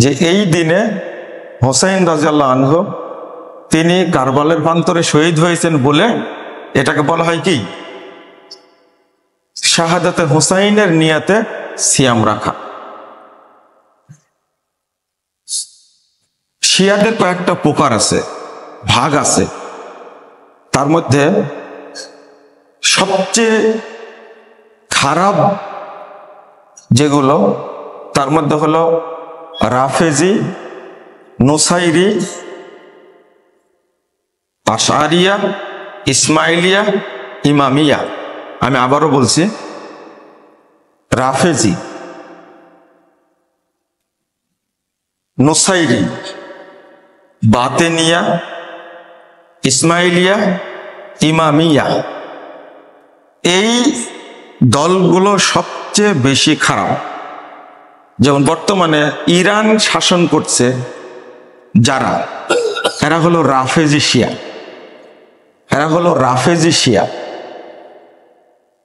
যে এই দিনে হোসেন রাদিয়াল্লাহু আনহু তিনি কারবালার প্রান্তরে শহীদ হয়েছেন বলে এটাকে বলা হয় কি শাহাদাতে হোসাইনের নিয়াতে সিয়াম রাখা। শিয়াদের কয়েকটা প্রকার আছে, ভাগ আছে। তার মধ্যে সবচেয়ে খারাপ যেগুলো তার মধ্যে হলো রাফেজি, নুসাইরি, আশআরিয়া, ইসমাইলিয়া, ইমামিয়া। আমি আবারও বলছি, রাফেজি, নুসাইরি, বাতেনিয়া, ইসমাইলিয়া, ইমামিয়া, এই দলগুলো সবচেয়ে বেশি খারাপ। যেমন বর্তমানে ইরান শাসন করছে যারা, এরা হলো রাফেজি শিয়া, এরা হলো রাফেজি শিয়া।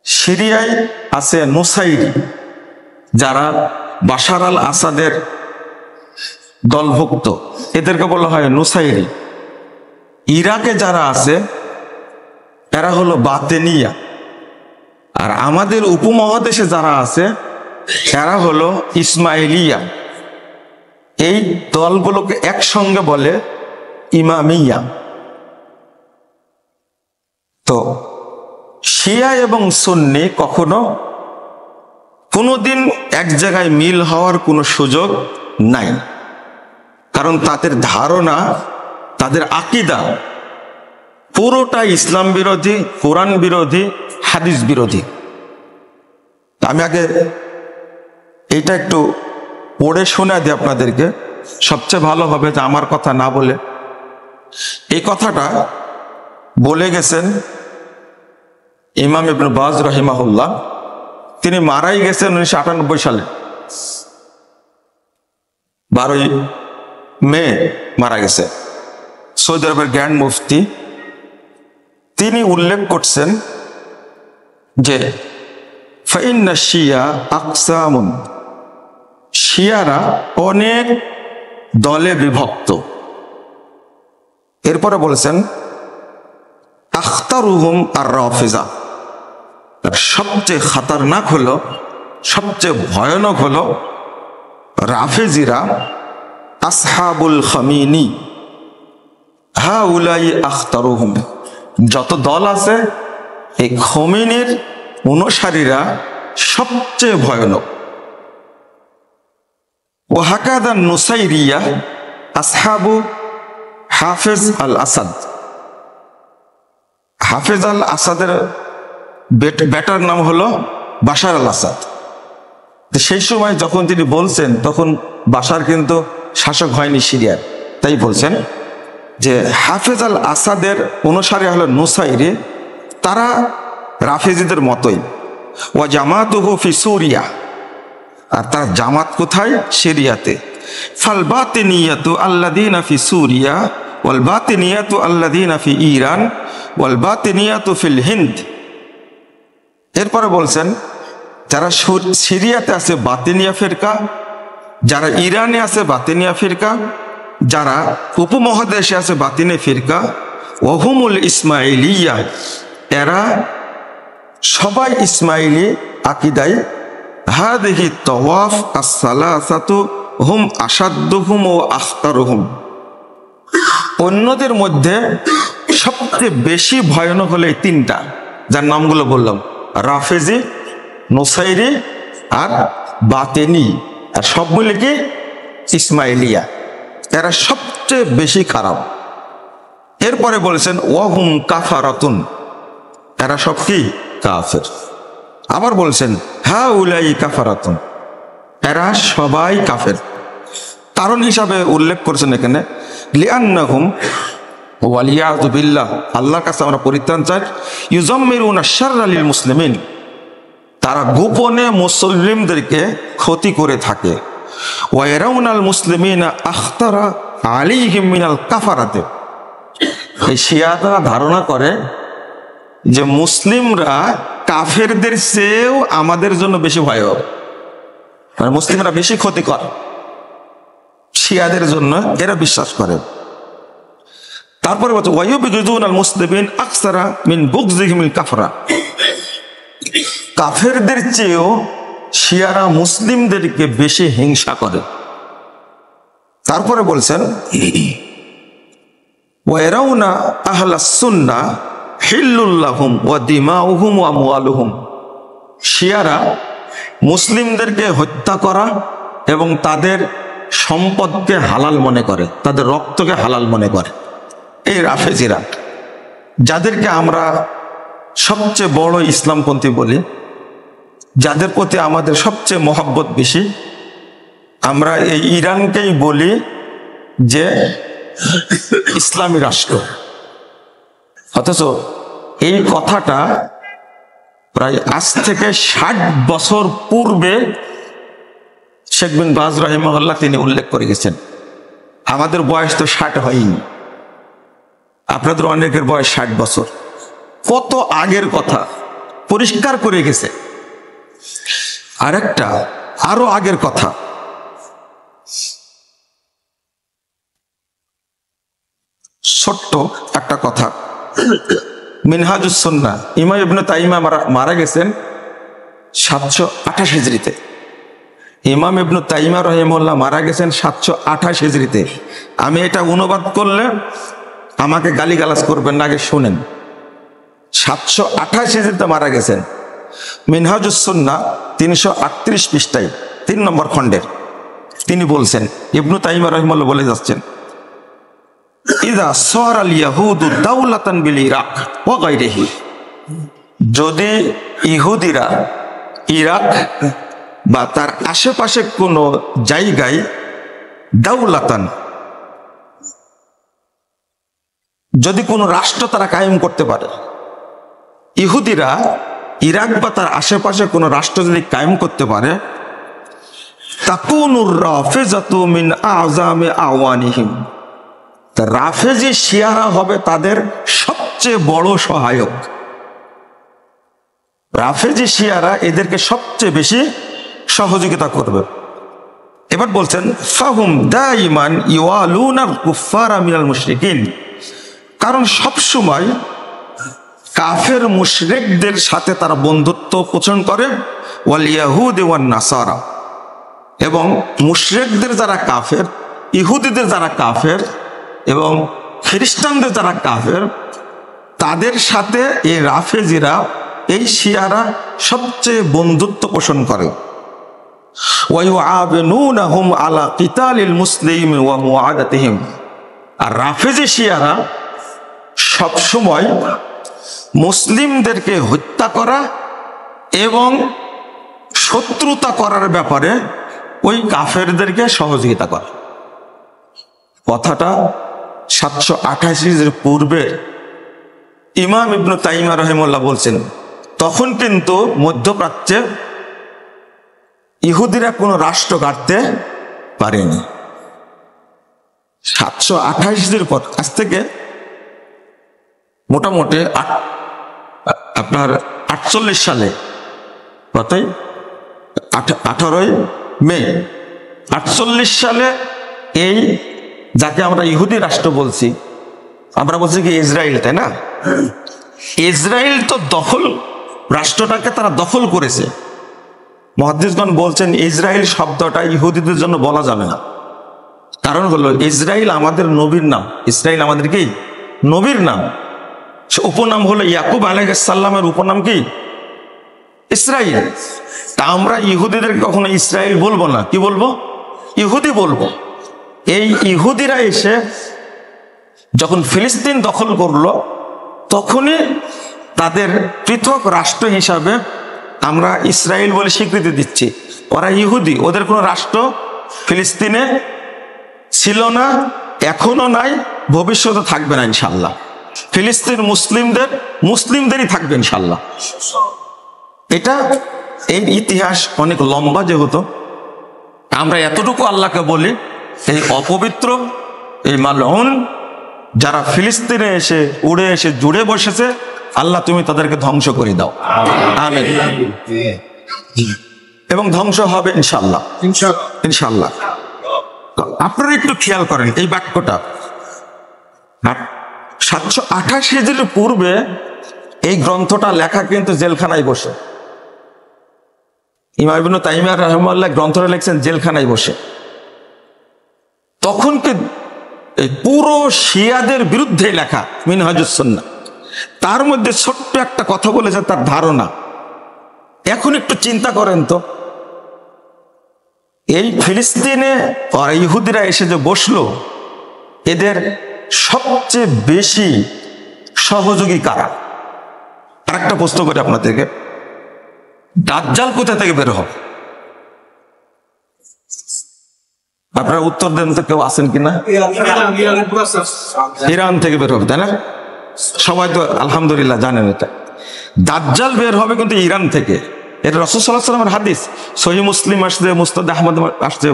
সিরিয়ায় আছে নুসাইরি, যারা বাশার আল আসাদের দলভুক্ত, এদেরকে বলা হয় নুসাইরি। ইরাকে যারা আছে এরা হলো বাতেনিয়া। আর আমাদের উপমহাদেশে যারা আছে এরা হলো ইসমাইলিয়া। এই দলগুলোকে একসঙ্গে বলে ইমামিয়া। তো শিয়া এবং সুন্নি কখনো কোনোদিন এক জায়গায় মিল হওয়ার কোনো সুযোগ নাই, কারণ তাদের ধারণা, তাদের আকীদা পুরোটা ইসলাম বিরোধী, কোরআন বিরোধী, হাদিস বিরোধী। আমি আগে এইটা একটু পড়ে শোনা দিই আপনাদেরকে, সবচেয়ে ভালো হবে যে আমার কথা না বলে। এই কথাটা বলে গেছেন ইমাম ইবনে বাজ রাহিমাহুল্লাহ। তিনি মারাই গেছেন 1998 সালে, 12ই মে মারা গেছে। সৌদি আরবের গ্র্যান্ড মুফতি তিনি উল্লেখ করছেন যে ফাইন্না শিয়া আকসামুন, শিয়ারা অনেক দলে বিভক্ত। এরপরে বলেছেন আখতারুহুম আর রাফিজা, সবচেয়ে খাতারনাক হলো, সবচেয়ে ভয়ানক হলো রাফেজিরা। আসহাবুল খামিনি হাউলাই আখতারুহুম, যত দল আছে এই খমিনির অনুসারীরা সবচেয়ে ভয়ানক। ও হাকাদা নুসাইরিয়া আসহাবু হাফেজ আল আসাদ, হাফেজ আল আসাদের বেটার নাম হলো বাশার আল আসাদ। সেই সময় যখন তিনি বলছেন তখন বাশার কিন্তু শাসক হয়নি সিরিয়ার, তাই বলছেন যে হাফেজ আল আসাদের অনুসারী হলো নুসাইরি, তারা রাফেজিদের মতোই। ও জামাতুহু ফি সুরিয়া, আর তার জামাত কোথায়? সিরিয়াতে। ফাল বাতিনিয়াতু আল্লাযীনা ফি সুরিয়া ওয়াল বাতিনিয়াতু আল্লাযীনা ফি ইরান ওয়াল বাতিনিয়াতু ফিল হিন্দ। এরপরে বলছেন যারা সিরিয়াতে আছে বাতিনিয়া ফিরকা, যারা ইরানে আছে বাতিনিয়া ফিরকা, যারা উপমহাদেশে আছে বাতিনি ফিরকা। ওহুমুল ইসমাইলিয়া, এরা সবাই ইসমাইলি আকিদায়। হাদিহি তাওয়াফ as-সালাসাতু হুম আসাদ্দুহুম ও আখতারুহুম, অন্যদের মধ্যে সবচেয়ে বেশি ভয়ানক হলো এই তিনটা, যার নামগুলো বললাম, রাফেজি, নুসাইরি আর বাতেনি, আর সব মিলে কি ইসমাইলিয়া। এরা সবচেয়ে বেশি খারাপ। এরপরে বলেছেন ওয়াহুম কাফারাতুন, এরা সব কি কাফের। আবার বলছেন হাউলাই কাফারাতুন, এরা সবাই কাফের। কারণ হিসাবে উল্লেখ করেছেন এখানে লিআন্নাহুম ওয়ালিয়াযু বিল্লাহ, আল্লাহর কাছে আমরা পরিত্রাণ চাই। ইউজাম্মিরুনা শাররা লিল মুসলিমিন, তারা গোপনে মুসলিমদেরকে ক্ষতি করে থাকে। ওয়া ইয়ারাউনাল মুসলিমিনা আখতারা আলাইহিম মিনাল কাফারাতে, এই শিয়ারা ধারণা করে যে মুসলিমরা কাফেরদের চেয়েও আমাদের জন্য বেশি ভয়াবহ, মানে মুসলিমরা বেশি ক্ষতিকর। শিয়াদের জন্য এরা বিশ্বাস করে। তারপরে বলছে ওয়ায়ুবিগুজুনাল মুসলিমিন আকসারা মিন বুগযিহিমিল কাফরা, কাফেরদের চেয়েও শিয়ারা মুসলিমদেরকে বেশি হিংসা করে। তারপরে বলছেন ওয়ারাউনা আহলাস সুন্নাহ হিল্লুল লাহুম ওয়া দিমাউহুম ওয়া আমওয়ালুহুম, শিয়ারা মুসলিমদেরকে হত্যা করা এবং তাদের সম্পদকে হালাল মনে করে, তাদের রক্তকে হালাল মনে করে। এই রাফেজিরা, যাদেরকে আমরা সবচেয়ে বড় ইসলামপন্থী বলি, যাদের প্রতি আমাদের সবচেয়ে মহব্বত বেশি, আমরা এই ইরানকেই বলি যে ইসলামী রাষ্ট্র। অথচ এই কথাটা প্রায় আজ থেকে 60 বছর পূর্বে শেখ বিন বাজ রাহিমাহুল্লাহ তিনি উল্লেখ করে গেছেন। আমাদের বয়স তো 60 হয়নি, আপনাদের অনেকের বয়স 60 বছর। কত আগের কথা পরিষ্কার করে গেছে। আরেকটা আরো আগের কথা, ছোট্ট একটা কথা, মিনহাজুস সুন্নাহ, ইমাম ইবনে তাইমিয়া মারা গেছেন 728 হিজরিতে। ইমাম ইবনে তাইমিয়া রাহিমাহুল্লাহ মারা গেছেন 728 হিজরিতে। আমি এটা অনুবাদ করলে আমাকে গালিগালাজ করবেন না, আগে শুনেন। 728 হিজরিতে মারা গেছেন। মিনহাজুস সুন্নাহ 338 পৃষ্ঠায় 3 নম্বর খণ্ডের তিনি বলছেন, ইবনে তাইমিয়া রাহিমাহুল্লাহ বলে যাচ্ছেন, ইযা সারাল ইয়াহুদু দাওলাতান বিল ইরাক ওয়া গায়রিহি, যদি ইহুদিরা ইরাক বা তার আশেপাশে কোন জায়গায় দাওলাতান, যদি কোনো রাষ্ট্র তারা কায়েম করতে পারে, ইহুদিরা ইরাক বা তার আশেপাশে কোনো রাষ্ট্র যদি কায়েম করতে পারে, তাকুনুর রাফিজাতু মিন আযামি আওয়ানিহিম, রাফেজি শিয়ারা হবে তাদের সবচেয়ে বড় সহায়ক। রাফেজি শিয়ারা এদেরকে সবচেয়ে বেশি সহযোগিতা করবে। এবার বলছেন ফাহুম দাইমান ইওয়ালুনাল কুফারা মিনাল মুশরিকিন, কারণ সবসময় কাফের মুশরিকদের সাথে তারা বন্ধুত্ব পোষণ করে, ওয়াল ইয়াহুদ ওয়ান নাসারা, এবং মুশরিকদের যারা কাফের, ইহুদিদের যারা কাফের এবং খ্রিস্টানদের যারা কাফের, তাদের সাথে এই রাফেজিরা, এই শিয়ারা সবচেয়ে বন্ধুত্ব পোষণ করে। ওয়ায়ুআবিনুনাহুম আলা কিতালিল মুসলিম ওয়া মুআদাতিহিম, আর রাফেজি শিয়ারা সবসময় মুসলিমদেরকে হত্যা করা এবং শত্রুতা করার ব্যাপারে ওই কাফেরদেরকে সহযোগিতা করে। কথাটা 728 পূর্বে ইমাম ইবনে তাইমিয়া রাহিমাহুল্লাহ বলছেন। তখন কিন্তু মধ্যপ্রাচ্যে ইহুদিরা কোনো রাষ্ট্র গাড়তে পারেনি। 728 পর, আজ থেকে মোটামুটি আপনার 48 সালে, কতই 18 মে 48 সালে এই যাকে আমরা ইহুদি রাষ্ট্র বলছি, আমরা বলছি কি ইসরায়েল, তাই না? ইসরায়েল তো দখল, রাষ্ট্রটাকে তারা দখল করেছে। মুহাদ্দিসগণ বলছেন ইসরায়েল শব্দটা ইহুদিদের জন্য বলা যাবে না। কারণ হলো ইসরায়েল আমাদের নবীর নাম। ইসরায়েল আমাদের কি নবীর নাম। উপনাম হলো ইয়াকুব আলাইহিস সালামের উপনাম কি ইসরায়েল। তা আমরা ইহুদিদের কখনো ইসরায়েল বলবো না, কি বলবো? ইহুদি বলবো। এই ইহুদিরা এসে যখন ফিলিস্তিন দখল করলো, তখনই তাদের পৃথক রাষ্ট্র হিসাবে আমরা ইসরায়েল বলে স্বীকৃতি দিচ্ছি। ওরা ইহুদি, ওদের কোনো রাষ্ট্র ফিলিস্তিনে ছিল না, এখনো নাই, ভবিষ্যতে থাকবে না ইনশাল্লাহ। ফিলিস্তিন মুসলিমদেরই থাকবে ইনশাল্লাহ। এটা এই ইতিহাস অনেক লম্বা, যেহেতু আমরা এতটুকু আল্লাহকে বলি, এই অপবিত্র, এই মালউন যারা ফিলিস্তিনে এসে উড়ে এসে জুড়ে বসেছে, আল্লাহ তুমি তাদেরকে ধ্বংস করে দাও, আমিন। এবং ধ্বংস হবে ইনশাল্লাহ, ইনশাল্লাহ। আপনারা একটু খেয়াল করেন এই বাক্যটা, 728 হিজরির পূর্বে এই গ্রন্থটা লেখা কিন্তু জেলখানায় বসে। ইমাম ইবনে তাইমিয়া রাহিমাহুল্লাহ গ্রন্থটা লিখছেন জেলখানায় বসে। তখন কি এই পুরো শিয়াদের বিরুদ্ধে লেখা মিনহাজুস সুন্নাহ, তার মধ্যে ছোট্ট একটা কথা বলেছে তার ধারণা। এখন একটু চিন্তা করেন তো, এই ফিলিস্তিনে ইহুদিরা এসে যে বসলো, এদের সবচেয়ে বেশি সহযোগী কারা? আর একটা প্রশ্ন করি আপনাদেরকে, দাজ্জাল কোথা থেকে বের হবে? আপনারা উত্তর দেন তো, কেউ আছেন কিনা? ইরান থেকে বের হবে, তাই না? সবাই তো আলহামদুলিল্লাহ জানেন এটা। দাজ্জাল বের হবে কিন্তু ইরান থেকে। এটা রাসূল সাল্লাল্লাহু আলাইহি ওয়াসাল্লামের হাদিস, সহিহ মুসলিম আসছে, মুসনাদ আহমদ আসছে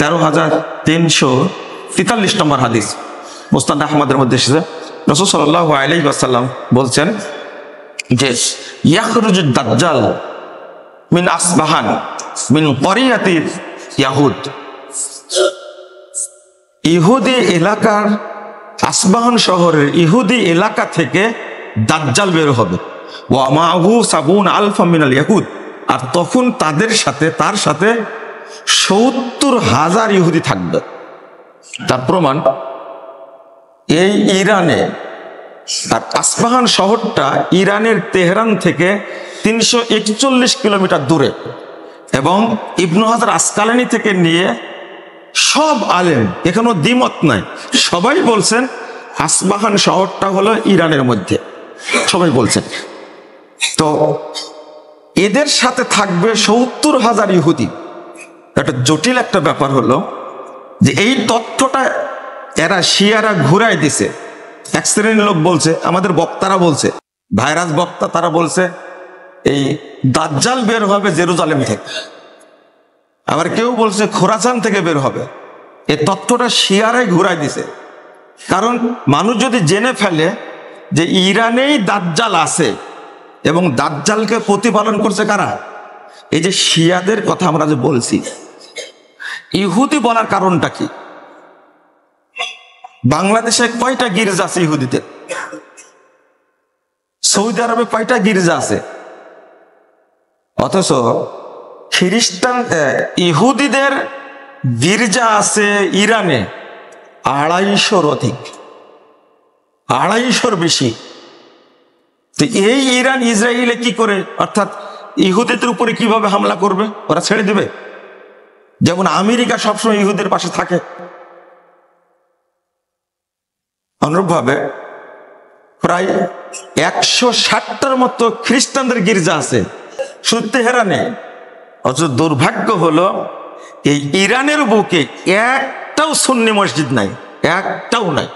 13,343 নম্বর হাদিস, মুসনাদ আহমদের মধ্যে এসেছে। রাসূল সাল্লাল্লাহু আলাইহি ওয়াসাল্লাম বলছেন যে ইয়াখরুজুদ দাজ্জাল মিন আসবাহান মিন ক্বরিয়াতিল ইয়াহুদ, ইহুদি এলাকার, আসবাহান শহরের ইহুদি এলাকা থেকে দাজ্জাল বের হবে। ওয়া মাহু 70,000 মিনাল ইয়াহুদ, আর তখন তার সাথে 70,000 ইহুদি থাকবে। তার প্রমাণ এই ইরানে, আর আসবাহান শহরটা ইরানের তেহরান থেকে 341 কিলোমিটার দূরে, এবং ইবনু হাজার আসকালানি থেকে নিয়ে সব আলেম, এখনো দ্বিমত নাই, সবাই বলছেন আসবাহান শহরটা হলো ইরানের মধ্যে, সবাই বলছেন। তো এদের সাথে থাকবে 70,000 ইহুদি। একটা জটিল একটা ব্যাপার হলো যে এই তথ্যটা এরা শিয়ারা ঘুরাই দিছে। এক শ্রেণীর লোক বলছে, আমাদের বক্তারা বলছে, ভাইরাস বক্তা, তারা বলছে এই দাজ্জাল বের হবে জেরুজালেম থেকে, আবার কেউ বলছে খোরাসান থেকে বের হবে। এই তথ্যটা শিয়ারাই ঘুরাই দিছে। কারণ মানুষ যদি জেনে ফেলে যে ইরানেই দাজ্জাল আছে এবং দাজ্জালকে প্রতিপালন করছে কারা, এই যে শিয়াদের কথা আমরা যে বলছি, ইহুদি বলার কারণটা কি? বাংলাদেশে কয়টা গির্জা আছে ইহুদিদের? সৌদি আরবে কয়টা গির্জা আছে? অথচ খ্রিস্টান ইহুদিদের গির্জা আছে ইরানে 250-র অধিক, 250-র বেশি। তো এই ইরান ইসরায়েলে কি করে, অর্থাৎ ইহুদিদের উপরে কিভাবে হামলা করবে? ওরা ছেড়ে দেবে? যেমন আমেরিকা সবসময় ইহুদের পাশে থাকে, অনুরূপভাবে প্রায় 160টার মতো খ্রিস্টানদের গির্জা আছে শুধু তেহরানে। অথচ দুর্ভাগ্য হলো এই ইরানের বুকে একটাও সুন্নি মসজিদ নাই, একটাও নাই।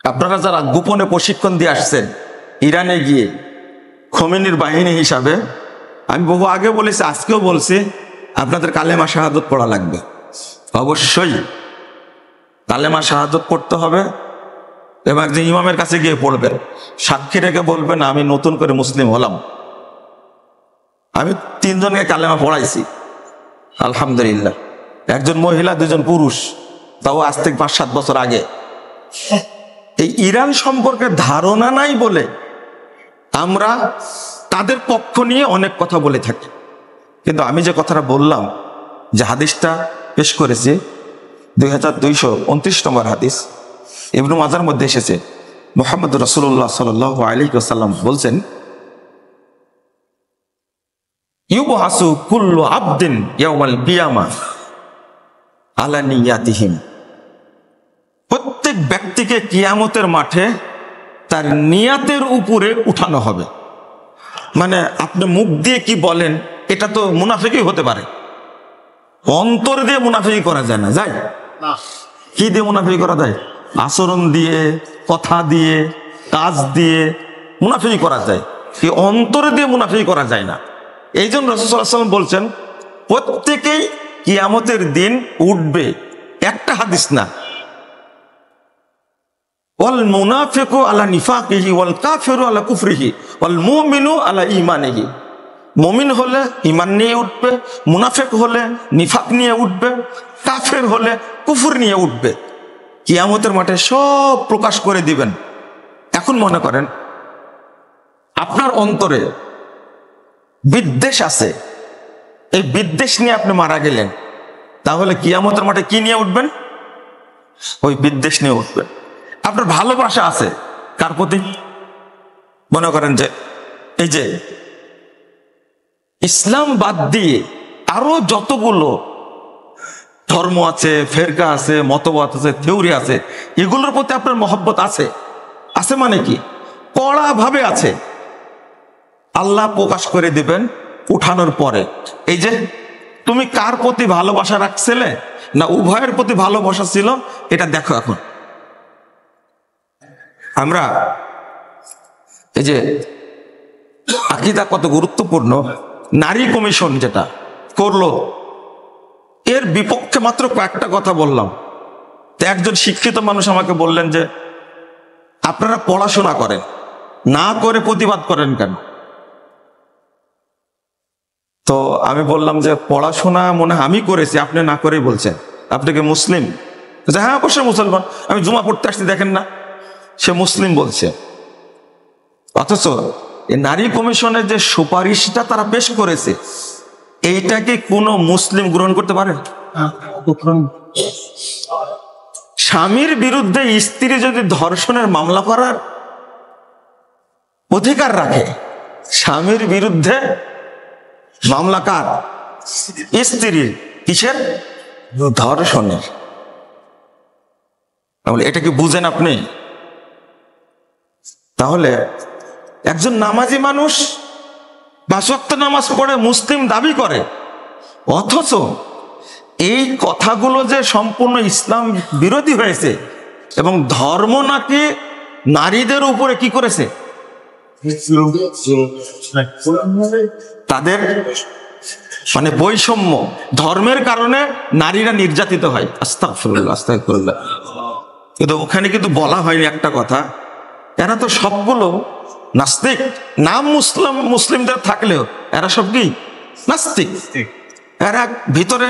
আপনারা যারা গোপনে প্রশিক্ষণ দিয়ে আসছেন ইরানে গিয়ে খোমেনির বাহিনী হিসাবে, আমি বহু আগে বলেছি, আজকেও বলছি, আপনাদের কালেমা শাহাদত পড়া লাগবে। অবশ্যই কালেমা শাহাদত পড়তে হবে, এবং একজন ইমামের কাছে গিয়ে পড়বেন, সাক্ষী রেখে বলবেন আমি নতুন করে মুসলিম হলাম। আমি 3 জনকে কালেমা পড়াইছি আলহামদুলিল্লাহ, একজন মহিলা, 2 জন পুরুষ, তাও আজ থেকে 5-7 বছর আগে। এই ইরান সম্পর্কে ধারণা নাই বলে আমরা তাদের পক্ষ নিয়ে অনেক কথা বলে থাকি। কিন্তু আমি যে কথাটা বললাম, যে হাদিসটা পেশ করেছি 2229 নম্বর হাদিস, ইবনে মাজার মধ্যে এসেছে, মুহাম্মদ রাসূলুল্লাহ সাল্লাল্লাহু আলাইহি ওয়াসাল্লাম বলছেন, ইউবহাসু কুল্লু আবদিন ইয়াউমাল কিয়ামা আলা নিয়াতিহিম, প্রত্যেক ব্যক্তিকে কিয়ামতের মাঠে তার নিয়াতের উপরে উঠানো হবে। মানে আপনি মুখ দিয়ে কি বলেন এটা তো মুনাফিকই হতে পারে, অন্তর দিয়ে মুনাফিকি করা যায় না। যায় কি দিয়ে মুনাফিকি করা যায়? আচরণ দিয়ে, কথা দিয়ে, কাজ দিয়ে মুনাফিকি করা যায়, এই অন্তর দিয়ে মুনাফিকি করা যায় না। এই জন্য রাসূল সাল্লাল্লাহু আলাইহি ওয়াসাল্লাম বলছেন প্রত্যেকেই কিয়ামতের দিন উঠবে, একটা হাদিস না। ওয়াল মুনাফিকু আলা নিফাকিহি ওয়াল কাফিরু আলা কুফরিহি ওয়াল মুমিনু আলা ঈমানিহি, মুমিন হলে ঈমান নিয়ে উঠবে, মুনাফিক হলে নিফাক নিয়ে উঠবে, কাফের হলে কুফর নিয়ে উঠবে। কিয়ামতের মাঠে সব প্রকাশ করে দিবেন। এখন মনে করেন আপনার অন্তরে বিদ্বেষ আছে, এই বিদ্বেষ নিয়ে আপনি মারা গেলেন, তাহলে কিয়ামতের মাঠে কি নিয়ে উঠবেন? ওই বিদ্বেষ নিয়ে উঠবেন। আপনার ভালোবাসা আছে কার প্রতি? মনে করেন যে এই যে ইসলাম বাদ দিয়ে আরো যতগুলো ধর্ম আছে, ফেরকা আছে, মতবাদ আছে, থিওরি আছে, এগুলোর প্রতি আপনার মহব্বত আছে। আছে মানে কি? কড়া ভাবে আছে। আল্লাহ প্রকাশ করে দিবেন উঠানোর পরে, এই যে তুমি কার প্রতি ভালোবাসা রাখছিলে, না উভয়ের প্রতি ভালোবাসা ছিল, এটা দেখো। এখন আমরা এই যে আকীদা কত গুরুত্বপূর্ণ, নারী কমিশন যেটা করলো, এর বিপক্ষে মাত্র কয়েকটা কথা বললাম। তো একজন শিক্ষিত মানুষ আমাকে বললেন যে আপনারা পড়াশোনা করেন, না করে প্রতিবাদ করেন কেন? তো আমি বললাম যে পড়াশোনা মনে হয় আমি করেছি, আপনি না করেই বলছেন। আপনি কি মুসলিম? হ্যাঁ অবশ্যই মুসলমান, আমি জুমা পড়তে আসছি দেখেন না। সে মুসলিম বলছে, অথচ এই নারী কমিশনের যে সুপারিশটা তারা পেশ করেছে, এইটাকে কোনো মুসলিম গ্রহণ করতে পারে? স্বামীর বিরুদ্ধে স্ত্রী যদি ধর্ষণের মামলা করার অধিকার রাখে, স্বামীর বিরুদ্ধে মামলা কার? স্ত্রীর। কিসের? ধর্ষণের। তাহলে এটা কি বুঝেন আপনি? তাহলে একজন নামাজি মানুষ 5 ওয়াক্ত নামাজ পড়ে মুসলিম দাবি করে, অথচ এই কথাগুলো যে সম্পূর্ণ ইসলাম বিরোধী হয়েছে এবং ধর্ম নাকি নারীদের উপরে কি করেছে, তাদের মানে বৈষম্য, ধর্মের কারণে নারীরা নির্যাতিত হয়। আস্তাগফিরুল্লাহ, আস্তাগফিরুল্লাহ। কিন্তু ওখানে কিন্তু বলা হয়নি একটা কথা, এরা তো সবগুলো নাস্তিক। নাম মুসলিমদের থাকলেও এরা সব কি নাস্তিক। এরা ভিতরে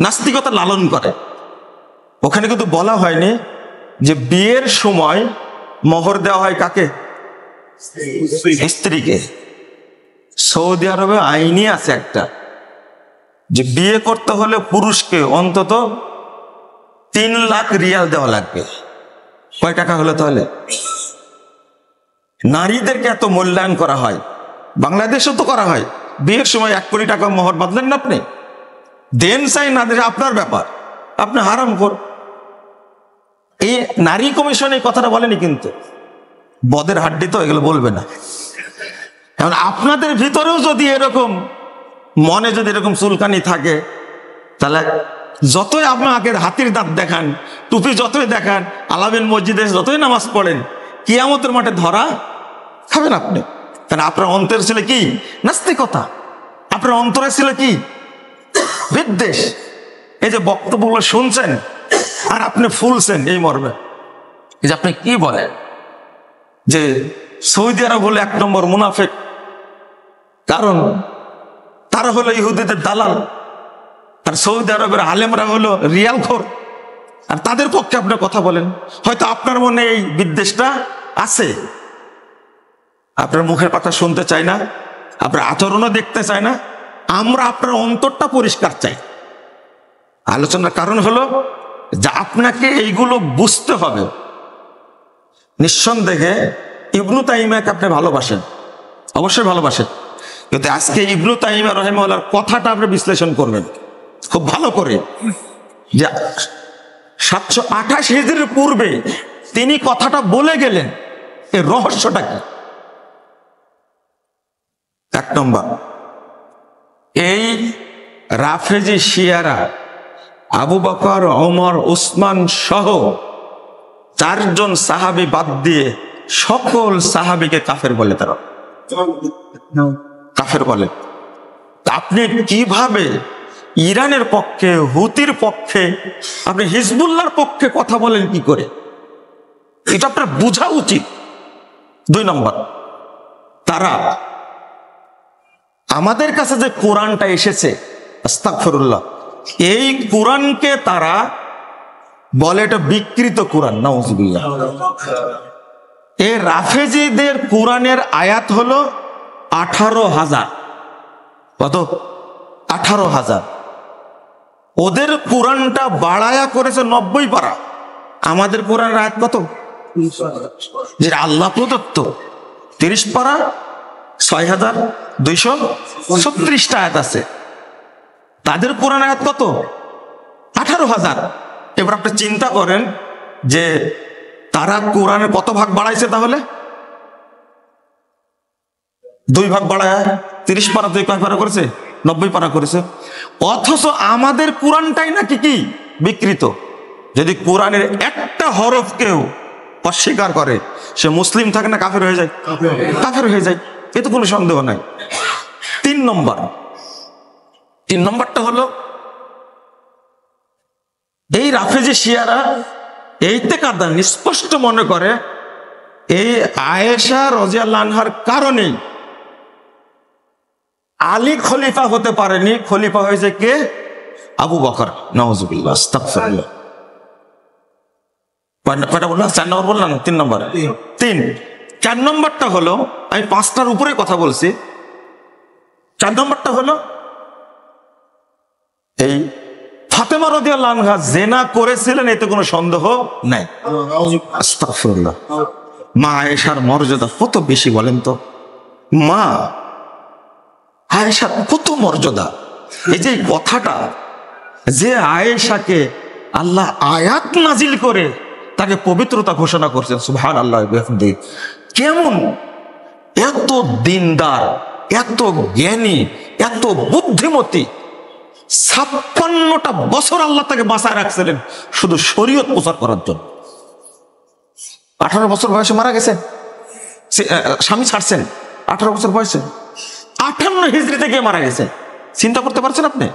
নাস্তিকতা লালন করে। ওখানে কিন্তু বলা হয়নি যে বিয়ের সময় মোহর দেওয়া হয় কাকে? স্ত্রীকে। সৌদি আরবে আইনই আছে একটা, যে বিয়ে করতে হলে পুরুষকে অন্তত 3 লাখ রিয়াল দেওয়া লাগবে। কয় টাকা হলো তাহলে? নারীদেরকে এত মূল্যায়ন করা হয়, বাংলাদেশেও তো করা হয়। বিয়ের সময় 1 কোটি টাকা মোহর বাঁধলেন না আপনি, দেন চাই না দেন আপনার ব্যাপার, আপনি হারাম কর। এই নারী কমিশন এই কথাটা বলেনি, কিন্তু বদের হাড্ডি তো এগুলো বলবে না। এখন আপনাদের ভিতরেও যদি এরকম মনে যদি এরকম চুলকানি থাকে, তাহলে যতই আপনাকে হাতির দাঁত দেখান, টুপি যতই দেখান, আলামিন মসজিদে যতই নামাজ পড়েন, কিয়ামতের মাঠে ধরা খাবেন আপনি। কারণ আপনার অন্তরে ছিল কি? নাস্তিকতা। আপনার অন্তরে ছিল কি? বিদ্বেষ। এই যে বক্তব্যগুলো শুনছেন আর আপনি ফুলছেন এই মর্মে, এই যে আপনি কি বলেন যে সৌদি আরব হলো 1 নম্বর মুনাফিক, কারণ তারা হলো ইহুদিদের দালাল, আর সৌদি আরবের আলেমরা হলো রিয়ালখোর, আর তাদের পক্ষে আপনি কথা বলেন। হয়তো আপনার মনে এই বিদ্বেষটা আছে, আপনার মুখের কথা শুনতে চাই না, আপনার আচরণও দেখতে চাই না। আমরা আপনার অন্তরটা পরিষ্কার চাই। আলোচনার কারণ হলো যে আপনাকে এইগুলো বুঝতে হবে। নিঃসন্দেহে ইবনু তাইমিয়াকে আপনি ভালোবাসেন, অবশ্যই ভালোবাসেন, কিন্তু আজকে ইবনু তাইমিয়া রাহিমাহুল্লাহর কথাটা আপনি বিশ্লেষণ করবেন খুব ভালো করে, যে 728 হিজরির পূর্বে তিনি কথাটা বলে গেলেন, এর রহস্যটা কি? 1 নম্বর, এই রাফেজি শিয়ারা আবু বকর, ওমর, উসমান সহ 4 জন সাহাবী বাদ দিয়ে সকল সাহাবীকে কাফের বলে। তারা কাফের বলে। আপনি কিভাবে ইরানের পক্ষে, হুতির পক্ষে, আপনি হিজবুল্লাহর পক্ষে কথা বলেন কি করে? এটা আপনার বোঝা উচিত। 2 নম্বর, তারা আমাদের কাছে যে কোরআনটা এসেছে, আস্তাগফিরুল্লাহ, এই কোরআনকে তারা বলে এটা বিকৃত কোরআন, নাউজুবিল্লাহ। এই রাফেজিদের কোরআনের আয়াত হলো 18,000। কত? 18,000। ওদের কোরআনটা বাড়ায়া করেছে 90 পারা। আমাদের কোরআনের আয়াত কত? যেটা আল্লাহ প্রদত্ত 30 পারা, 6,236টা আয়াত আছে। তাদের কোরআন আয়াত কত? 18,000। এবার আপনি চিন্তা করেন যে তারা কোরআনের কত ভাগ বাড়াইছে? তাহলে 2 ভাগ বাড়ায় 30 পারা 2 পারা করেছে, 90 পারা করেছে। অথচ আমাদের কোরআনটাই নাকি কি বিকৃত। যদি কোরআনের একটা হরফ কেউ অস্বীকার করে, সে মুসলিম থাকে না কাফের হয়ে যায়? কাফের হয়ে যায়, এ তো কোনো সন্দেহ নাই। 3 নম্বরটা হলো এই রাফেজি শিয়ারা এইতে কাদান স্পষ্ট মনে করে এই আয়েশা রাদিয়াল্লাহু আনহার কারণেই আলী খলিফা হতে পারেনি, খলিফা হয়েছে কে? আবু বকর। নাউজুবিল্লাহ, আস্তাগফিরুল্লাহ। কয়টা বললাম? 4 নম্বর বললাম, 3 নম্বর। 3। 4 নম্বরটা হলো, আমি 5টার উপরে কথা বলছি। 4 নম্বরটা হলো এই ফাতেমা রাদিয়াল্লাহু আনহা জিনা করেছিলেন, এতে কোনো সন্দেহ নাই। আস্তাগফিরুল্লাহ। মা আয়েশার মর্যাদা কত বেশি বলেন তো। মা আয়েশার কত মর্যাদা। এই যে কথাটা যে আয়েশাকে আল্লাহ আয়াত নাজিল করে তাকে পবিত্রতা ঘোষণা করছেন, সুবহানাল্লাহ। কেমন এত দিনদার, এত জ্ঞানী, এত বুদ্ধিমতী, 56টা বছর আল্লাহ তাকে বাঁচায় রাখছিলেন শুধু শরীয়ত প্রচার করার জন্য। 18 বছর বয়সে মারা গেছে, স্বামী ছাড়ছেন 18 বছর বয়সে। 58 হিজরিতে গিয়ে মারা গেছে, চিন্তা করতে পারছেন আপনি?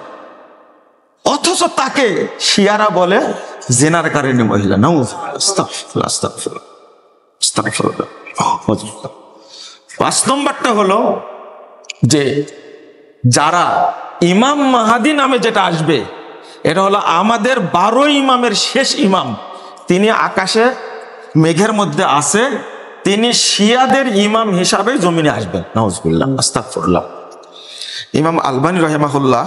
অথচ তাকে শিয়ারা বলে জেনার কারণে মহিলা। আস্তাগফিরুল্লাহ, আস্তাগফিরুল্লাহ, আস্তাগফিরুল্লাহ। 5 নম্বরটা হলো যে যারা ইমাম মাহাদি নামে যেটা আসবে, এটা হলো আমাদের 12 ইমামের শেষ ইমাম। তিনি আকাশে মেঘের মধ্যে আছে, তিনি শিয়াদের ইমাম হিসাবে জমিনে আসবেন। নাউজুবিল্লাহ, আস্তাগফিরুল্লাহ। ইমাম আলবানী রাহিমাহুল্লাহ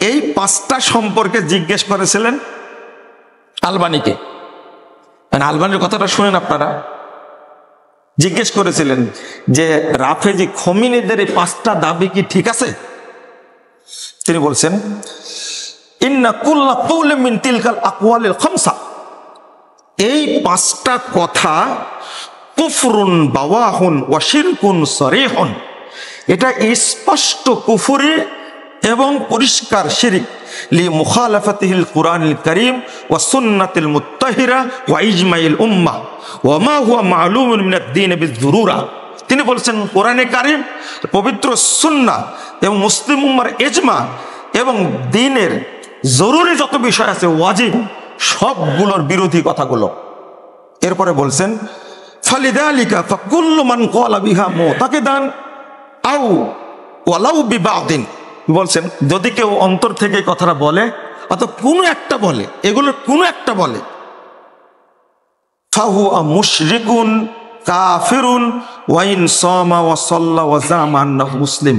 এই 5টা সম্পর্কে জিজ্ঞেস করেছিলেন আলবানীকে। আলবানীর কথাটা শুনেন আপনারা। জিজ্ঞেস করেছিলেন যে রাফেজি খমিনীদের এই 5টা দাবি কি ঠিক আছে? তিনি বলছেন, ইন্না কুল্লা কাউলিন মিন তিলকাল আকওয়ালিল খামসা, এই 5টা কথা কুফরুন বাওয়াহুন ওয়া শিরকুন সরিহুন, এটা স্পষ্ট কুফরি এবং পরিষ্কার শিরক। লি মুখালাফাতিহিল কুরআনিল কারীম ওয়া সুন্নাতিল মুত্তাহিরা ওয়া ইজমাইল উম্মাহ ওয়া মা হুয়া মা'লুমুন মিনাদ-দ্বীন বিয-যুরুরা। তিনি বলছেন কোরআনে কারীম, পবিত্র সুন্নাহ এবং মুসলিম উম্মার ইজমা এবং দ্বীনের জরুরি যত বিষয় আছে, ওয়াজিব, সবগুলোর বিরোধী কথাগুলো। এরপরে বলছেন ফালিযালিকা ফাকুল্লু মান ক্বালা বিহা মুতাকিদান আও ওয়ালাউ বিবাদিন। বলছেন যদি কেউ অন্তর থেকে কথাটা বলে অথবা কোনো একটা বলে, এগুলোর কোনো একটা বলে, ফাহুয়া মুশরিকুন কাফিরুন ওয়া ইন সামা ওয়া সাল্লা ওয়া জামা আন্নাহু মুসলিম।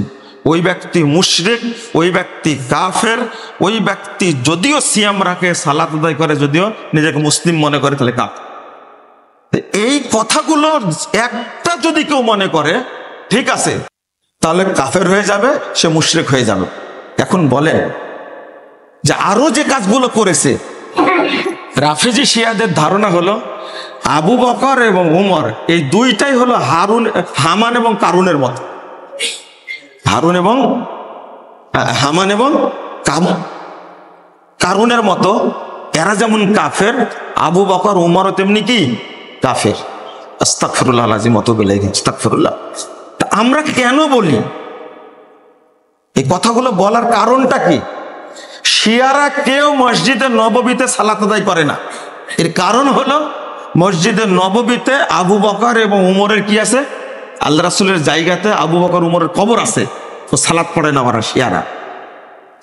ওই ব্যক্তি মুশরিক, ওই ব্যক্তি কাফের, ওই ব্যক্তি যদিও সিয়াম রাখে, সালাত আদায় করে, যদিও নিজেকে মুসলিম মনে করে, তাহলে কাফের। এই কথাগুলো একটা যদি কেউ মনে করে ঠিক আছে, তাহলে কাফের হয়ে যাবে, সে মুশরিক হয়ে যাবে। এখন বলেন যে আরো যে কাজগুলো করেছে, রাফেজি শিয়াদের ধারণা হলো আবু বকর এবং উমর এই দুইটাই হলো হামান এবং কারুনের মতো। হামান এবং কারুনের মতো এরা যেমন কাফের, আবু বকর উমরও তেমনি কি কাফের। আস্তাগফিরুল্লাহ আল-আযীম, আস্তাগফিরুল্লাহ। আমরা কেন বলি এই কথাগুলো? বলার কারণটা কি? শিয়ারা কেউ মসজিদে নববীতে সালাত আদায় করে না। এর কারণ হলো মসজিদে নববীতে আবু বকর এবং উমরের কি আছে? আল্লাহ রাসূলের জায়গাতে আবু বকর উমরের কবর আছে। ও সালাত পড়ে না ওরা শিয়ারা,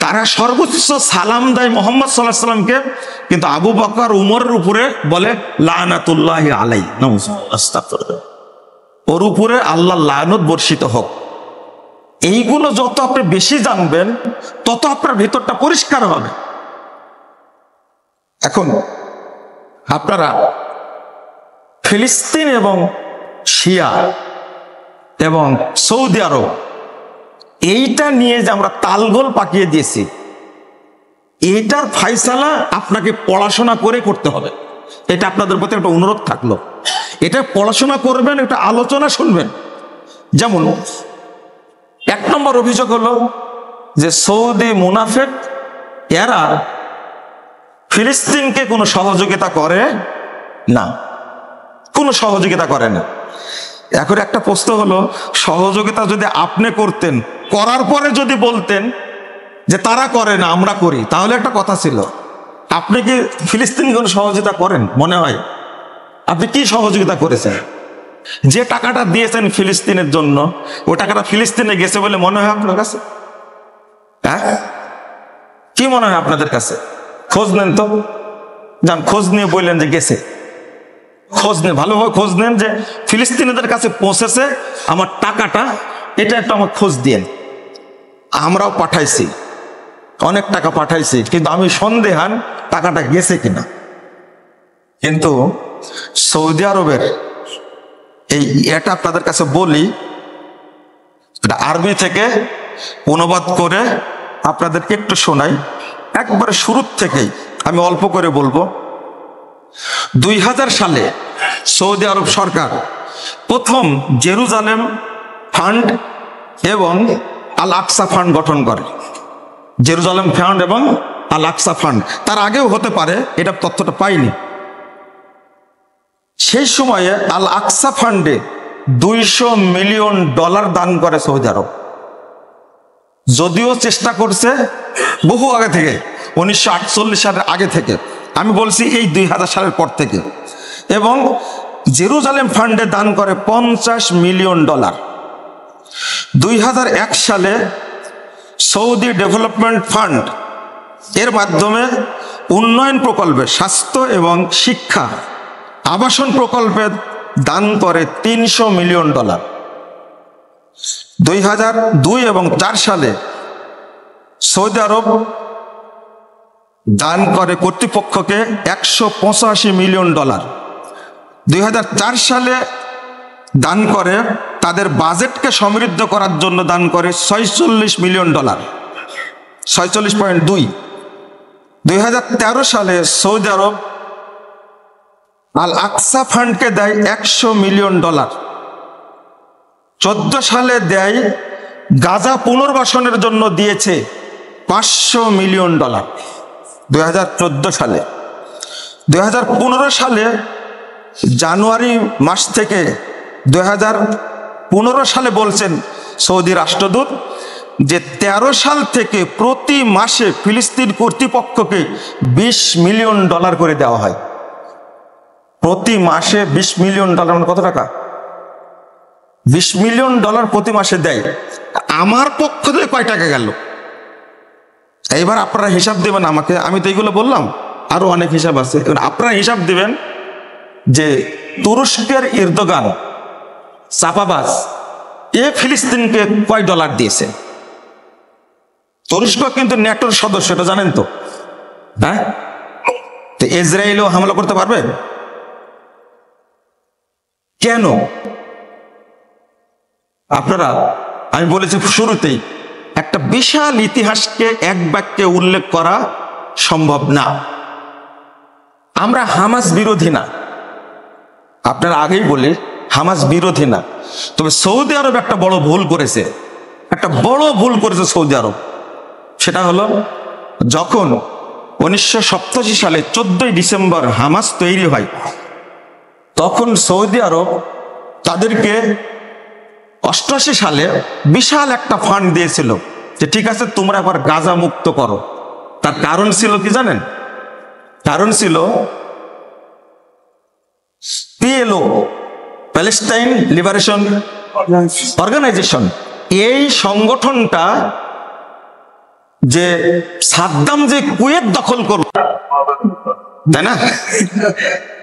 তারা সর্বোচ্চ সালাম দেয় মোহাম্মদ সাল্লাল্লাহু আলাইহি ওয়াসাল্লামকে, কিন্তু আবু বকর উমরের উপরে বলে লানাতুল্লাহি আলাইহি, আস্তাগফিরুল্লাহ, ওর উপরে আল্লাহর লানত বর্ষিত হোক। এইগুলো যত আপনি বেশি জানবেন তত আপনার ভিতরটা পরিষ্কার হবে। এখন আপনারা ফিলিস্তিন এবং শিয়া এবং সৌদি আরব এইটা নিয়ে যে আমরা তালগোল পাকিয়ে দিয়েছি, এইটার ফাইসালা আপনাকে পড়াশোনা করে করতে হবে। এটা আপনাদের প্রতি একটা অনুরোধ থাকলো, এটা পড়াশোনা করবেন, এটা আলোচনা শুনবেন। যেমন 1 নম্বর অভিযোগ হলো যে সৌদি মুনাফিক এরা ফিলিস্তিনকে কোনো সহযোগিতা করে না, কোনো সহযোগিতা করে না। এখন একটা প্রশ্ন হলো, সহযোগিতা যদি আপনি করতেন, করার পরে যদি বলতেন যে তারা করে না আমরা করি, তাহলে একটা কথা ছিল। আপনি কি ফিলিস্তিনি কোনো সহযোগিতা করেন? মনে হয় আপনি কি সহযোগিতা করেছেন? যে টাকাটা দিয়েছেন ফিলিস্তিনের জন্য, ওই টাকাটা ফিলিস্তিনে গেছে বলে মনে হয় আপনার কাছে? হ্যাঁ, কি মনে হয় আপনাদের কাছে? খোঁজ নেন তো, যান খোঁজ নিয়ে বললেন যে গেছে। খোঁজ নেন, ভালোভাবে খোঁজ নেন যে ফিলিস্তিনিদের কাছে পৌঁছেছে আমার টাকাটা, এটা একটু আমার খোঁজ দিয়েন। আমরাও পাঠাইছি, অনেক টাকা পাঠাইছি, কিন্তু আমি সন্দেহান টাকাটা গেছে কিনা। কিন্তু সৌদি আরবের এটা আপনাদের কাছে বলি, এটা আরবি থেকে অনুবাদ করে আপনাদেরকে একটু শোনাই, একবারে শুরুর থেকেই আমি অল্প করে বলবো। 2000 সালে সৌদি আরব সরকার প্রথম জেরুজালেম ফান্ড এবং আল আকসা ফান্ড গঠন করে। জেরুজালেম ফান্ড এবং আল আকসা ফান্ড, তার আগেও হতে পারে, এটা তথ্যটা পাইনি। সেই সময়ে আল আকসা ফান্ডে $200 মিলিয়ন দান করে সৌদি আরব। যদিও চেষ্টা করছে বহু আগে থেকে, 1948 সালের আগে থেকে, আমি বলছি এই 2000 সালের পর থেকে। এবং জেরুজালেম ফান্ডে দান করে $50 মিলিয়ন। 2001 সালে সৌদি ডেভেলপমেন্ট ফান্ড এর মাধ্যমে উন্নয়ন প্রকল্পে, স্বাস্থ্য এবং শিক্ষা, আবাসন প্রকল্পে দান করে $300 মিলিয়ন। 2002 এবং 2004 সালে সৌদি আরব দান করে কর্তৃপক্ষকে $185 মিলিয়ন। 2004 সালে দান করে তাদের বাজেটকে সমৃদ্ধ করার জন্য দান করে $46 মিলিয়ন, 46.2। 2013 সালে সৌদি আরব আল আকসা ফান্ডকে দেয় $100 মিলিয়ন। 2014 সালে দেয় গাজা পুনর্বাসনের জন্য দিয়েছে $500 মিলিয়ন। 2014 সালে 2015 সালে জানুয়ারি মাস থেকে 2015 সালে বলছেন সৌদি রাষ্ট্রদূত যে 13 সাল থেকে প্রতি মাসে ফিলিস্তিন কর্তৃপক্ষকে $20 মিলিয়ন করে দেওয়া হয়। প্রতি মাসে $20 মিলিয়ন, মানে কত টাকা? $20 মিলিয়ন প্রতি মাসে দেয়। আমার পক্ষ থেকে কয় টাকা গেল? এইবার আপনারা হিসাব দেবেন আমাকে, আমি তো এইগুলো বললাম, আরো অনেক হিসাব আছে। আপনারা হিসাব দিবেন যে তুরস্কের এরদোগান চাপাবাজ ফিলিস্তিনকে কয় ডলার দিয়েছে। তুরস্ক কিন্তু ন্যাটোর সদস্য, এটা জানেন তো? হ্যাঁ, তো ইসরায়েলও হামলা করতে পারবে কেন? আপনারা, আমি বলেছি শুরুতেই, একটা বিশাল ইতিহাসকে এক বাক্যে উল্লেখ করা সম্ভব না। আমরা হামাস বিরোধী না, আপনারা আগেই বলি হামাস বিরোধী না। তবে সৌদি আরব একটা বড় ভুল করেছে, একটা বড় ভুল করেছে সৌদি আরব। সেটা হলো যখন 1987 সালে 14 ডিসেম্বর হামাস তৈরি হয়, তখন সৌদি আরব তাদেরকে 88 সালে বিশাল একটা ফান্ড দিয়েছিল যে ঠিক আছে তোমরা এবার গাজা মুক্ত করো। তার কারণ ছিল কি জানেন? কারণ ছিল PLO, প্যালেস্টাইন লিবারেশন অর্গানাইজেশন, এই সংগঠনটা যে সাদ্দাম যে কুয়েত দখল করল, তাই না?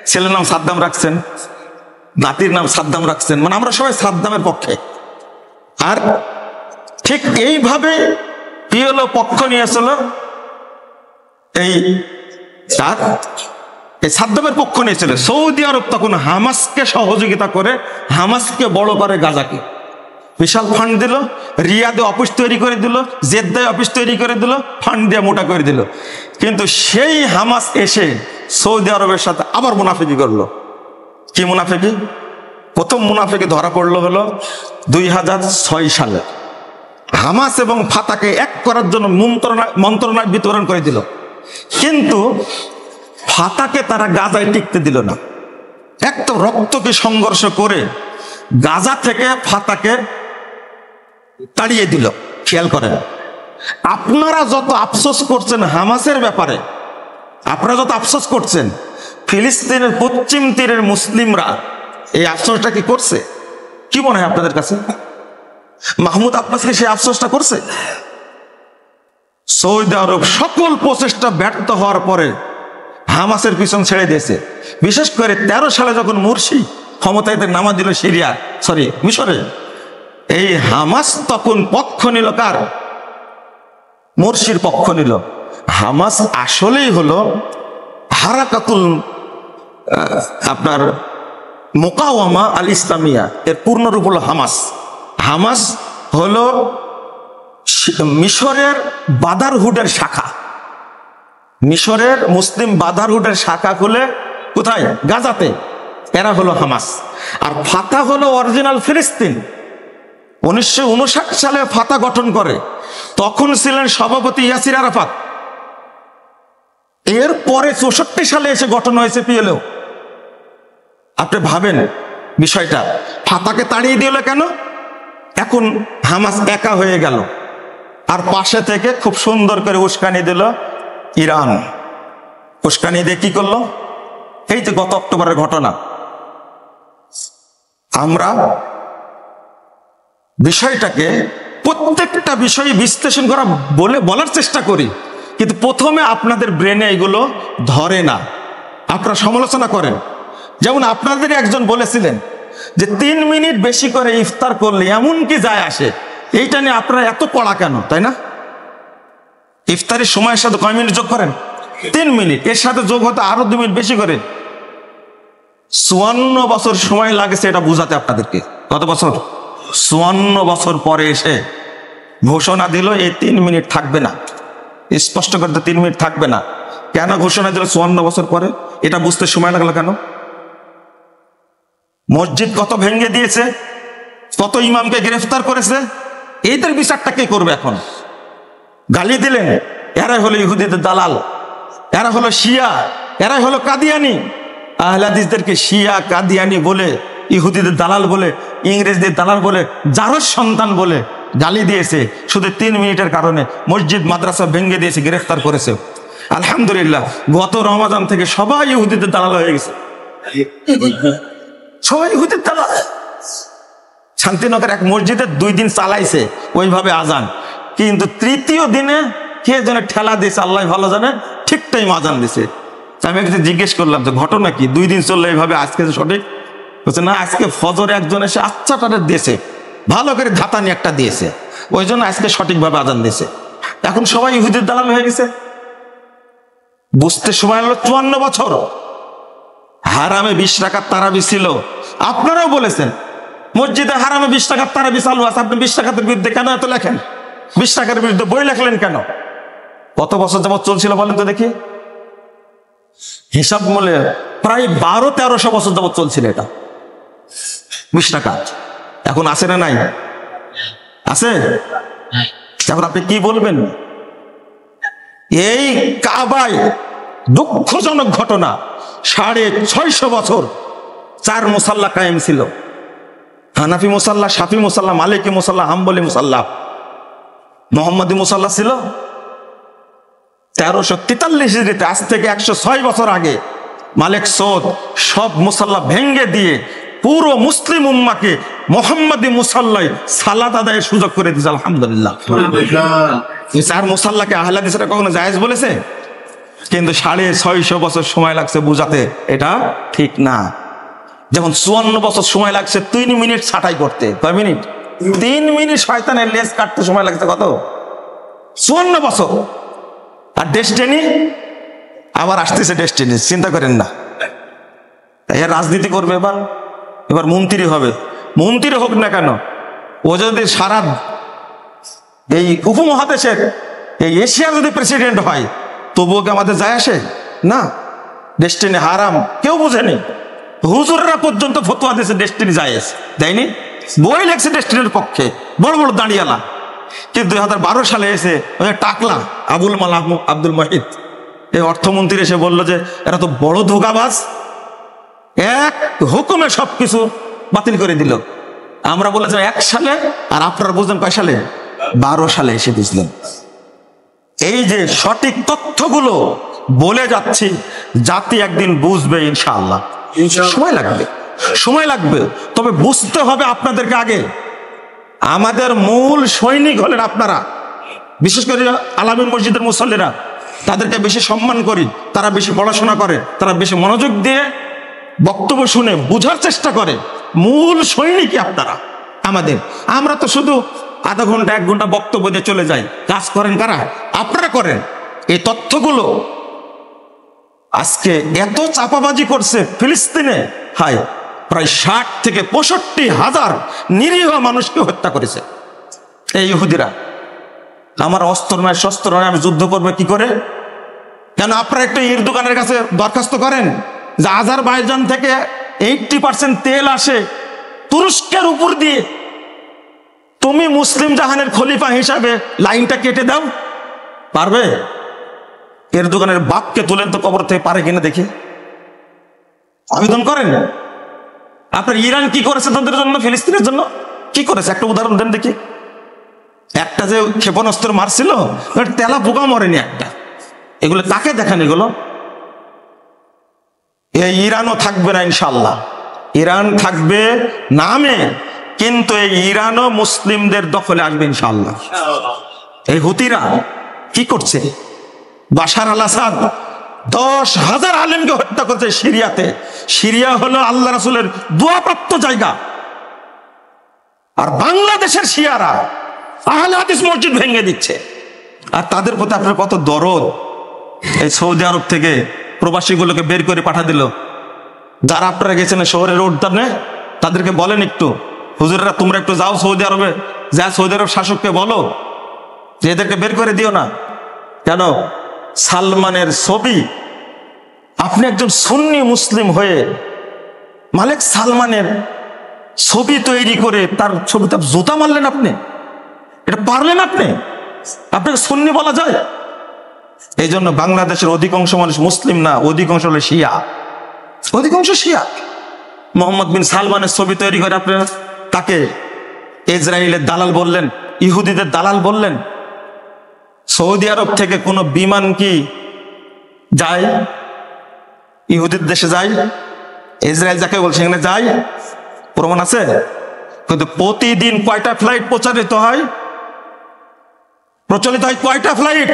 ছেলের নাম সাদ্দাম রাখছেন, নাতির নাম সাদ্দাম রাখছেন, মানে আমরা সবাই সাদ্দামের পক্ষে। আর ঠিক এইভাবে পিএলও পক্ষ নিয়েছিল, এই সাদ্দামের পক্ষ নিয়েছিল। সৌদি আরব তখন হামাসকে সহযোগিতা করে, হামাসকে বড় করে, গাজাকে বিশাল ফান্ড দিল, রিয়াদে অফিস তৈরি করে দিল, জেদ্দায় অফিস তৈরি করে দিল, ফান্ড দিয়ে মোটা করে দিল। কিন্তু সেই হামাস এসে সৌদি আরবের সাথে আবার মুনাফিকি করলো। কি মুনাফিকি? প্রথম মুনাফিকি ধরা পড়লো হলো 2006 সালে। হামাস এবং ফাতাকে এক করার জন্য মন্ত্রণা বিতরণ করে দিল, কিন্তু ফাতাকে তারা গাজায় টিকতে দিল না। এক তো রক্তকে সংঘর্ষ করে গাজা থেকে ফাতাকে তাড়িয়ে দিল। খেয়াল করেন, আপনারা যত আফসোস করছেন হামাসের ব্যাপারে, আপনারা যত আফসোস করছেন, ফিলিস্তিনের পশ্চিম তীরের মুসলিমরা এই আফসোসটা কি করছে? কি মনে হয় আপনাদের কাছে? মাহমুদ আব্বাস কি সেই আফসোসটা করছে? সৌদি আরব সকল প্রচেষ্টা ব্যর্থ হওয়ার পরে হামাসের পিছন ছেড়ে দিয়েছে। বিশেষ করে 13 সালে যখন মুরসি ক্ষমতায় নামা দিল মিশরে, এই হামাস তখন পক্ষ নিল কার? মুরসির পক্ষ নিল। হামাস আসলেই হলো হারাকাতুল আপনার মোকাওয়ামা আল ইসলামিয়া, এর পূর্ণরূপ হলো হামাস। হামাস হলো মিশরের ব্রাদারহুডের শাখা। মিশরের মুসলিম ব্রাদারহুডের শাখা খুলে কোথায়? গাজাতে। এরা হলো হামাস। আর ফাতা হলো অরিজিনাল ফিলিস্তিন। 1959 সালে ফাতা গঠন করে, তখন ছিলেন সভাপতি ইয়াসির আরাফাত। এরপরে 64 সালে এসে গঠন হয়েছে পিএলও। আপনি ভাবেন বিষয়টা, ফাতাকে তাড়িয়ে দিল কেন? এখন হামাস একা হয়ে গেল। আর পাশে থেকে খুব সুন্দর করে উস্কানি দিল ইরান। উস্কানি দিয়ে কি করলো? এই যে গত অক্টোবরের ঘটনা। আমরা বিষয়টাকে প্রত্যেকটা বিষয় বিশ্লেষণ করা বলার চেষ্টা করি, কিন্তু প্রথমে আপনাদের ব্রেনে এগুলো ধরে না। আপনারা সমালোচনা করেন। যেমন আপনাদের একজন বলেছিলেন যে 3 মিনিট বেশি করে ইফতার করলে এমন কি যায় আসে, এইটা নিয়ে আপনারা এত পড়া কেন, তাই না? ইফতারের সময়ের সাথে কয় মিনিট যোগ করেন? 3 মিনিট। এর সাথে যোগ হতে আরো 2 মিনিট বেশি করে। 54 বছর সময় লাগেছে এটা বুঝাতে আপনাদেরকে। কত বছর? 54 বছর পরে এসে ঘোষণা দিল এই 3 মিনিট থাকবে না। স্পষ্ট করতে 3 মিনিট থাকবে না। কেন ঘোষণা দিল 54 বছর পরে? এটা বুঝতে সময় লাগলো কেন? মসজিদ কত ভেঙে দিয়েছে, কত ইমামকে গ্রেফতার করেছে, এইদের বিচারটা কে করবে? এখন গালি দিলেন, এরাই হলো ইহুদিদের দালাল, এরা হলো শিয়া, এরাই হলো কাদিয়ানি। আহলে হাদিসদেরকে শিয়া কাদিয়ানি বলে, ইহুদিদের দালাল বলে, ইংরেজদের দালাল বলে, জারজ সন্তান বলে গালি দিয়েছে শুধু 3 মিনিটের কারণে। মসজিদ মাদ্রাসা ভেঙে দিয়েছে, গ্রেফতার করেছে। আলহামদুলিল্লাহ, গত রমাদান থেকে সবাই ইহুদিদের দালাল হয়ে গেছে। সবাই ইহুদির দালাল। শান্তিনগর এক মসজিদে 2 দিন চালাইছে ওইভাবে আজান, কিন্তু 3য় দিনে কে যেন ঠেলা দিয়েছে, আল্লাহ ভালো জানে, ঠিক টাইম আজান দিছে। আমি একটু জিজ্ঞেস করলাম যে ঘটনা কি, 2 দিন চললে এইভাবে, আজকে সঠিক? বলছে না, আজকে ফজরে একজন এসে আচ্ছাটারে দিয়েছে, ভালো করে ধাতানি একটা দিয়েছে, ওই জন্য আজকে সঠিকভাবে আজান দিয়েছে। এখন সবাই ইহুদির দালাল হয়ে গেছে। বুঝতে সময় হলো 54 বছর। হারামে 20 রাকাত তারাবি ছিল। আপনারাও বলেছেন মসজিদে হারামে 20 রাকাত তারাবি চালু আছে, আপনি 20 রাকাতের বিরুদ্ধে কেন এত লেখেন? 20 টাকার বিরুদ্ধে বই লেখলেন কেন? কত বছর যাবত চলছিল বলেন তো দেখি? হিসাব মূলে প্রায় 1200-1300 বছর যাবত চলছিল এটা 20 টাকা। এখন আছে না নাই? আছে। এখন আপনি কি বলবেন? এই কাবায় দুঃখজনক ঘটনা, 650 বছর 4 মুসাল্লা কায়েম ছিল। হানাফি মুসাল্লা, শাফি মুসাল্লা, মালিকি মুসাল্লা, হাম্বলি মুসাল্লা, মোহাম্মদী মুসাল্লা ছিল। 1343 হিজরিতে, আজ থেকে 106 বছর আগে মালিক সৌদ সব মুসাল্লা ভেঙ্গে দিয়ে পুরো মুসলিম উম্মাকে মোহাম্মদী মুসাল্লাই সালাত আদায়ের সুযোগ করে দিয়েছে। আলহামদুলিল্লাহ। আর মুসাল্লাকে আহলে হাদিসরা কখনো জায়েজ বলেছে? কিন্তু 650 বছর সময় লাগছে বুঝাতে এটা ঠিক না। যেমন 54 বছর সময় লাগছে 3 মিনিট ছাঁটাই করতে। কয় মিনিট? 3 মিনিট শয়তানের লেজ কাটতে সময় লাগছে কত? 54 বছর। আর ডেস্টিনি আবার আসতেছে, ডেস্টিনি চিন্তা করেন না। এর রাজনীতি করবে, এবার মন্ত্রী হবে। মন্ত্রী হোক না কেন, ও যদি সারা এই উপমহাদেশের এই এশিয়ার যদি প্রেসিডেন্ট হয় তবুও কি আমাদের যায় আসে না? ডেস্টিনি হারাম কেউ বুঝেনি, হুজুররা পর্যন্ত ফতোয়া দিয়েছে ডেস্টিনি জায়েজ, দেয়নি? বই লেখছে ডেস্টিনির পক্ষে, বড় বড় দাঁড়িয়ালা। কিন্তু 2012 সালে এসে টাকলা আব্দুল মহিদ এই অর্থমন্ত্রী এসে বলল যে এরা তো বড় ধোঁকাবাজ, এক হুকুমে সবকিছু বাতিল করে দিল। আমরা বলেছিলাম 1 সালে, আর আপনারা বুঝলেন কয় সালে? 12 সালে এসে বুঝলেন। এই যে সঠিক তথ্যগুলো বলে যাচ্ছি, জাতি একদিন বুঝবে ইনশাআল্লাহ। সময় লাগবে, সময় লাগবে, তবে বুঝতে হবে আপনাদেরকে আগে। আমাদের মূল সৈনিক হলেন আপনারা, বিশেষ করে আলামিন মসজিদের মুসল্লিরা। তাদেরকে বেশি সম্মান করি, তারা বেশি পড়াশোনা করে, তারা বেশি মনোযোগ দিয়ে বক্তব্য শুনে বুঝার চেষ্টা করে। মূল সৈনিকই আপনারা আমাদের। আমরা তো শুধু আধা ঘন্টা 1 ঘন্টা বক্তব্য দিয়ে চলে যাই। কাজ করেন কারা? আপনারা করেন। এই তথ্যগুলো আজকে এত চাপাবাজি করছে ফিলিস্তিনে, হায় প্রায় 60 থেকে 65 হাজার নিরীহ মানুষকে হত্যা করেছে এই ইহুদিরা। আমার অস্ত্র নয়, শস্ত্র নয়, আমি যুদ্ধ করবো কি করে? কেন আপনারা একটা ইরদোগানের কাছে দরখাস্ত করেন যে আজারবাইজান থেকে 80% তেল আসে তুরস্কের উপর দিয়ে, তুমি মুসলিম জাহানের খলিফা হিসাবে লাইনটা কেটে দাও। পারবে? এরদোগানের বাপকে তুলেন তো কবর থেকে, পারে কিনা দেখি, আবেদন করেন। আপনার ইরান কি করেছে তাদের জন্য, ফিলিস্তিনের জন্য কি করেছে? একটা উদাহরণ দেন দেখি। একটা যে ক্ষেপণাস্ত্র মারছিল, তেলা পোকা মরেনি একটা। এগুলো তাকে দেখেন, এগুলো। এই ইরানও থাকবে না ইনশাল্লাহ। ইরান থাকবে নামে, কিন্তু এই ইরানও মুসলিমদের দখলে আসবে ইনশাল্লাহ। এই হুতিরা কি করছে? বাশার আল আসাদ 10,000 আলেমকে হত্যা করছে সিরিয়াতে। সিরিয়া হলো আল্লাহ রাসূলের দোয়াপ্রাপ্ত জায়গা। আর বাংলাদেশের শিয়ারা আহলে হাদিস মসজিদ ভেঙে দিচ্ছে। আর তাদের প্রতি আপনার কত দরদ। এই সৌদি আরব থেকে প্রবাসীগুলোকে বের করে পাঠা দিল। যারা আপনারা গেছেন শহরের উদ্যানে, তাদেরকে বলেন একটু, হুজুরেরা তোমরা একটু যাও সৌদি আরবে, যা সৌদি আরব শাসককে বলো যে এদেরকে বের করে দিও না। কেন? সালমানের ছবি, আপনি একজন সুন্নি মুসলিম হয়ে মালিক সালমানের ছবি তৈরি করে তার ছবিতে জুতা মারলেন আপনি? এটা পারলেন আপনি? আপনাকে সুন্নি বলা যায়? এই জন্য বাংলাদেশের অধিকাংশ মানুষ মুসলিম না, অধিকাংশ হলো শিয়া, অধিকাংশ শিয়া। মোহাম্মদ বিন সালমানের ছবি তৈরি করে আপনারা তাকে ইসরায়েলের দালাল বললেন, ইহুদিদের দালাল বললেন। সৌদি আরব থেকে কোনো বিমান কি যায় ইহুদির দেশে? যায়? ইসরায়েল যাকে বলছে সেখানে যায়? প্রমাণ আছে? কিন্তু প্রতিদিন কয়টা ফ্লাইট প্রচলিত হয় কয়টা ফ্লাইট?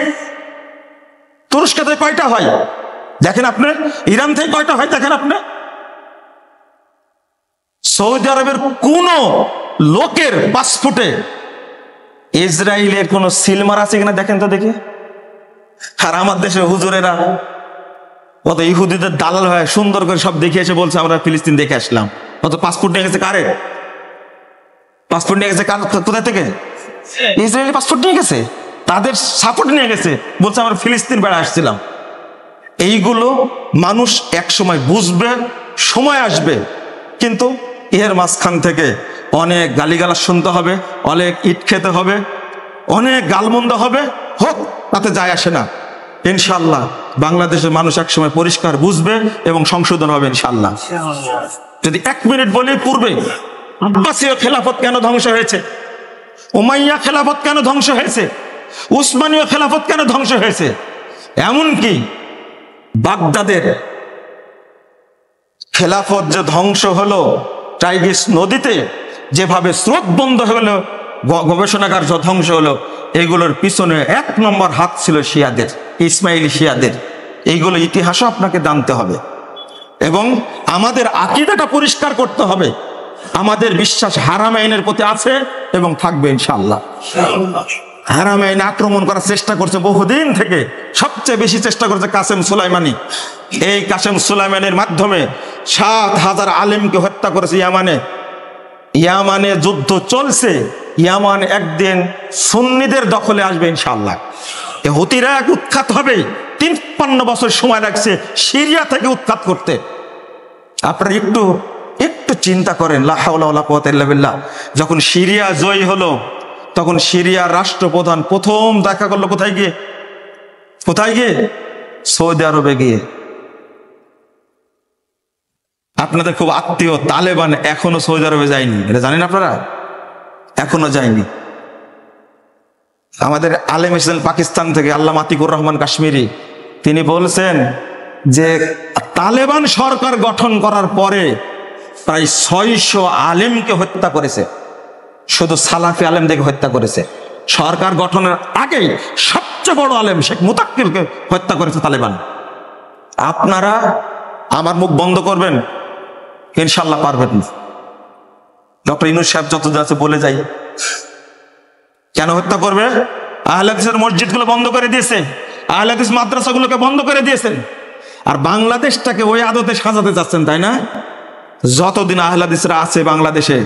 তুরস্ক থেকে কয়টা হয় দেখেন আপনি, ইরান থেকে কয়টা হয় দেখেন আপনি। সৌদি আরবের কোন লোকের পাসপোর্টে ইসরায়েলের কোন সিলমার আছে কিনা দেখেন তো দেখি। আর আমার দেশের হুজুরেরা কত ইহুদিদের দালাল হয়, সুন্দর করে সব দেখে এসে বলছে আমরা ফিলিস্তিন দেখে আসলাম। কত পাসপোর্ট নিয়ে গেছে কারে? পাসপোর্ট নিয়ে গেছে কোথায় থেকে? ইসরায়েলি পাসপোর্ট নিয়ে গেছে, তাদের সাপোর্ট নিয়ে গেছে, বলছে আমরা ফিলিস্তিন বেড়া আসছিলাম। এইগুলো মানুষ এক সময় বুঝবে, সময় আসবে। কিন্তু এর মাঝখান থেকে অনেক গালিগালাজ শুনতে হবে, অনেক ইট খেতে হবে, অনেক গালমন্দ হবে, হোক, তাতে যায় আসে না। ইনশাল্লাহ বাংলাদেশের মানুষ এক সময় পরিষ্কার বুঝবে এবং সংশোধন হবে ইনশাল্লাহ। যদি 1 মিনিট বলি, পূর্বে আব্বাসীয় খেলাফত কেন ধ্বংস হয়েছে, উমাইয়া খেলাফত কেন ধ্বংস হয়েছে, উসমানীয় খেলাফত কেন ধ্বংস হয়েছে, এমনকি বাগদাদের খেলাফত যে ধ্বংস হলো টাইগ্রিস নদীতে, যেভাবে স্রোত বন্ধ হলো, গবেষণাগার ধ্বংস হলো, এগুলোর পিছনে 1 নম্বর হাত ছিল শিয়াদের, ইসমাইলি শিয়াদের। এইগুলো ইতিহাসও আপনাকে জানতে হবে এবং আমাদের আকীদাটা পরিষ্কার করতে হবে। আমাদের বিশ্বাস হারামাইনের প্রতি আছে এবং থাকবে ইনশাআল্লাহ। হারামাইন আক্রমণ করার চেষ্টা করছে বহুদিন থেকে, সবচেয়ে বেশি চেষ্টা করছে কাসেম সুলাইমানি। এই কাসেম সুলাইমানের মাধ্যমে 7,000 আলেমকে হত্যা করেছে ইয়ামানে। ইয়ামানে যুদ্ধ চলছে, ইয়ামান একদিন সুন্নিদের দখলে আসবে ইনশাআল্লাহ। এই হুতিরা এক উৎখাত হবে, 53 বছর সময় লাগছে সিরিয়া থেকে উৎখাত করতে। আপনারা একটু চিন্তা করেন, লা হাওলা ওয়ালা কুওয়াতা ইল্লা বিল্লাহ। যখন সিরিয়া জয় হলো, তখন সিরিয়ার রাষ্ট্রপ্রধান প্রথম দেখা করলো কোথায় গিয়ে? সৌদি আরবে গিয়ে। আপনাদের খুব আত্মীয় তালেবান এখনো সৌদি আরবে যায়নি, এটা জানেন আপনারা? এখনো যায়নি। আমাদের আলেম এসেছেন পাকিস্তান থেকে, আল্লামা আতিকুর রহমান কাশ্মীরি, তিনি বলছেন যে তালেবান সরকার গঠন করার পরে প্রায় 600 আলেমকে হত্যা করেছে, শুধু সালাফি আলেমদেরকে হত্যা করেছে। সরকার গঠনের আগেই সবচেয়ে বড় আলেম শেখ মুতাক্কিলকে হত্যা করেছে তালেবান। আপনারা আমার মুখ বন্ধ করবেন? ইনশাল্লাহ পারবেন না। ডক্টর ইউনূস সাহেব যতদিন আছে বলে যাই, কেন হত্যা করবে? আহলে হাদিসের মসজিদগুলো বন্ধ করে দিয়েছে, আহলে হাদিস মাদ্রাসাগুলোকে বন্ধ করে দিয়েছেন, আর বাংলাদেশটাকে ওই আদতে সাজাতে যাচ্ছেন, তাই না? যতদিন আহলে হাদিসরা আছে বাংলাদেশে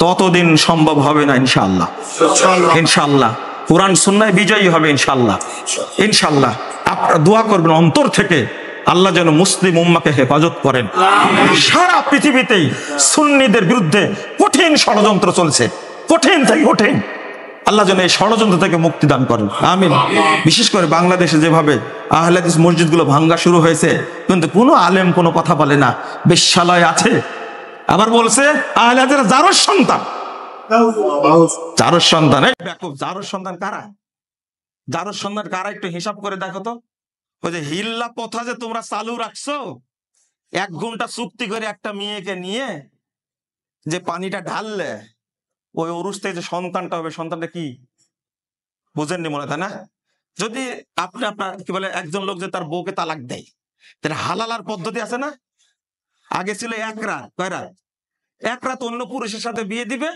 ততদিন সম্ভব হবে না ইনশাআল্লাহ। ইনশাআল্লাহ কুরআন সুন্নাহয় বিজয়ী হবে ইনশাআল্লাহ। ইনশাআল্লাহ আপনারা দোয়া করবেন অন্তর থেকে, আল্লাহ যেন মুসলিম উম্মাকে হেফাজত করেন। সারা পৃথিবীতেই সুন্নিদের বিরুদ্ধে কঠিন ষড়যন্ত্র চলছে, কঠিন থেকে কঠিন। আল্লাহ যেন এই ষড়যন্ত্র থেকে মুক্তি দান করেন, আমিন। বিশেষ করে বাংলাদেশে যেভাবে আহলে হাদিস মসজিদগুলো ভাঙ্গা শুরু হয়েছে, কিন্তু কোনো আলেম কোনো কথা বলে না, বেশ্যালয় আছে। আবার বলছে আহলে হাদিসের জারজ সন্তান, জারজ সন্তান। এই ব্যাপক জারজ সন্তান কারা? জারজ সন্তান কারা একটু হিসাব করে দেখো তো। ওই যে হিল্লা প্রথা যে তোমরা চালু রাখছো, 1 ঘন্টা চুক্তি করে একটা মেয়েকে নিয়ে যে পানিটা ঢাললে ওই ওরুস থেকে যে সন্তানটা হবে, সন্তানটা কি বুঝেননি মনে, তাই না? যদি আপনার কি বলে একজন লোক যে তার বউকে তালাক দেয়, তাহলে হালালার পদ্ধতি আছে না? আগে ছিল 1 রাত, কয় রাত? 1 রাত অন্য পুরুষের সাথে বিয়ে দিবে,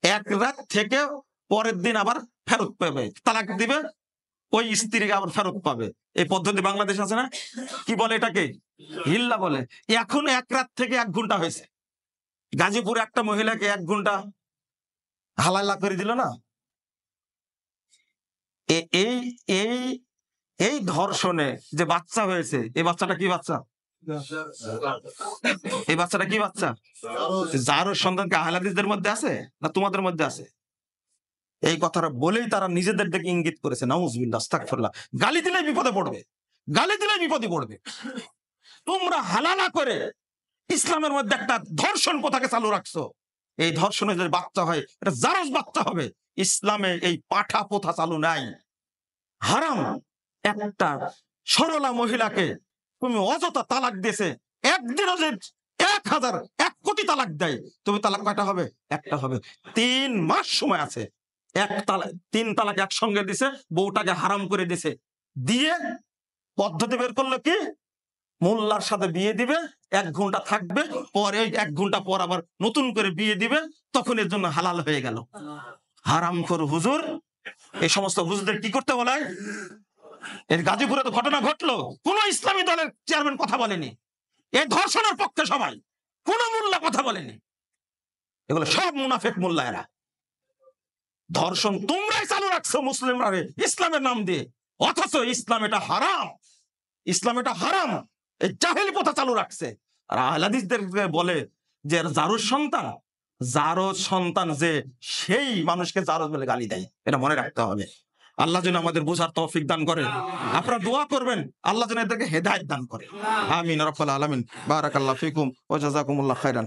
1 রাত থেকে পরের দিন আবার ফেরত পাবে, তালাক দিবে, ওই স্ত্রীকে আবার ফেরত পাবে। এই পদ্ধতি বাংলাদেশ আছে না? কি বলে এটাকে? হিল্লা বলে। এখন 1 রাত থেকে 1 ঘন্টা হয়েছে। গাজীপুরে একটা মহিলাকে 1 ঘন্টা হালালা করে দিল না। এই ধর্ষণে যে বাচ্চা হয়েছে, এই বাচ্চাটা কি বাচ্চা? এই বাচ্চাটা কি বাচ্চা? যারও সন্তানকে আহলে হাদিসদের মধ্যে আছে না তোমাদের মধ্যে আছে? এই কথাটা বলেই তারা নিজেদের দিকে ইঙ্গিত করেছে। নাউজুবিল্লাহ, আস্তাগফিরুল্লাহ। গালি দিলেই বিপদে পড়বে, গালি দিলেই বিপদে পড়বে। তোমরা হালালা করে ইসলামের মধ্যে একটা ধর্ষণ প্রথাকে চালু রাখছো। এই ধর্ষণে যদি বাচ্চা হয়, এটা জারজ বাচ্চা হবে। ইসলামে এই পাঠা প্রথা চালু নাই, হারাম। একটা সরলা মহিলাকে তুমি অযথা তালাক দিয়েছে, একদিনও যে 1000 1 কোটি তালাক দেয়, তুমি তালাক কয়টা হবে? একটা হবে। 3 মাস সময় আছে। 3 তালাক একসঙ্গে দিছে, বউটাকে হারাম করে দিছে, দিয়ে পদ্ধতি বের করলো কি? মোল্লার সাথে বিয়ে দিবে, 1 ঘন্টা থাকবে, পরে 1 ঘন্টা পর আবার নতুন করে বিয়ে দিবে, তখন এর জন্য হালাল হয়ে গেল। হারামখোর হুজুর। এই সমস্ত হুজুরদের কি করতে বলা হয়? এর গাজীপুরে তো ঘটনা ঘটলো, কোন ইসলামী দলের চেয়ারম্যান কথা বলেনি। এই ধর্ষণের পক্ষে সবাই, কোন মোল্লা কথা বলেনি। এগুলো সব মুনাফিক মোল্লা। এরা ধর্ষণ তোমরাই চালু রাখছো মুসলিমরা ইসলামের নাম দিয়ে, অথচ ইসলাম এটা হারাম। ইসলাম এটা হারাম, এই জাহেলি প্রথা চালু রাখছে। আর আহলে হাদিসদের বলে যে জারজ সন্তান, জারজ সন্তান যে সেই মানুষকে জারজ বলে গালি দেয়। এটা মনে রাখতে হবে। আল্লাহ যেন আমাদের বোঝার তৌফিক দান করে। আপনারা দোয়া করবেন আল্লাহ যেন এদেরকে হেদায়েত দান করে। আমিন রাব্বাল আলামিন। বারাকাল্লাহু ফিকুম ওয়া জাযাকুমুল্লাহ খাইরান।